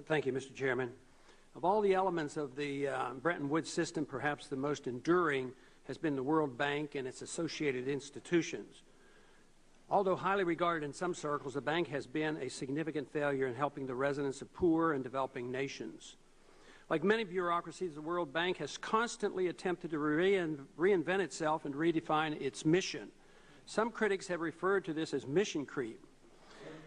Thank you, Mr. Chairman. Of all the elements of the Bretton Woods system, perhaps the most enduring has been the World Bank and its associated institutions. Although highly regarded in some circles, the bank has been a significant failure in helping the residents of poor and developing nations. Like many bureaucracies, the World Bank has constantly attempted to reinvent itself and redefine its mission. Some critics have referred to this as mission creep.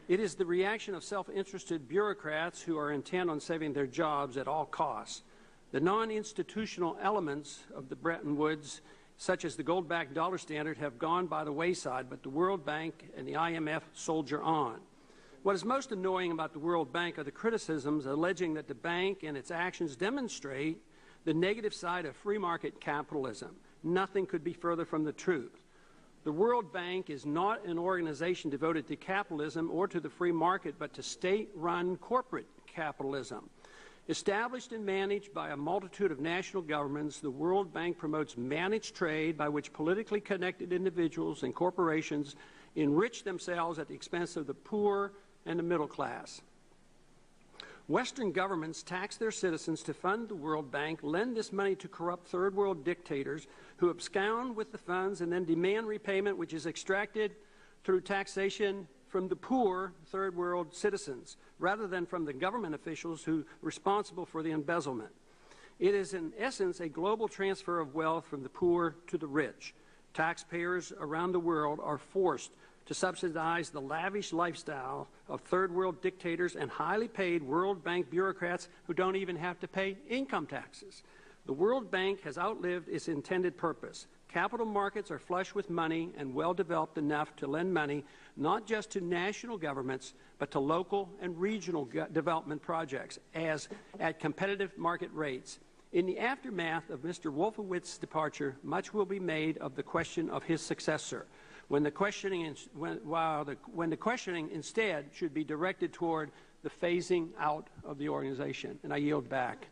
It is the reaction of self-interested bureaucrats who are intent on saving their jobs at all costs. The non-institutional elements of the Bretton Woods, such as the gold-backed dollar standard, have gone by the wayside, but the World Bank and the IMF soldier on. What is most annoying about the World Bank are the criticisms alleging that the bank and its actions demonstrate the negative side of free market capitalism. Nothing could be further from the truth. The World Bank is not an organization devoted to capitalism or to the free market, but to state-run corporate capitalism. Established and managed by a multitude of national governments, the World Bank promotes managed trade by which politically connected individuals and corporations enrich themselves at the expense of the poor and the middle class. Western governments tax their citizens to fund the World Bank, lend this money to corrupt third world dictators who abscond with the funds and then demand repayment, which is extracted through taxation from the poor third world citizens, rather than from the government officials who are responsible for the embezzlement. It is in essence a global transfer of wealth from the poor to the rich. Taxpayers around the world are forced to subsidize the lavish lifestyle of third world dictators and highly paid World Bank bureaucrats who don't even have to pay income taxes. The World Bank has outlived its intended purpose. Capital markets are flush with money and well developed enough to lend money not just to national governments but to local and regional development projects at competitive market rates. In the aftermath of Mr. Wolfowitz's departure, much will be made of the question of his successor, when the questioning instead should be directed toward the phasing out of the organization. And I yield back.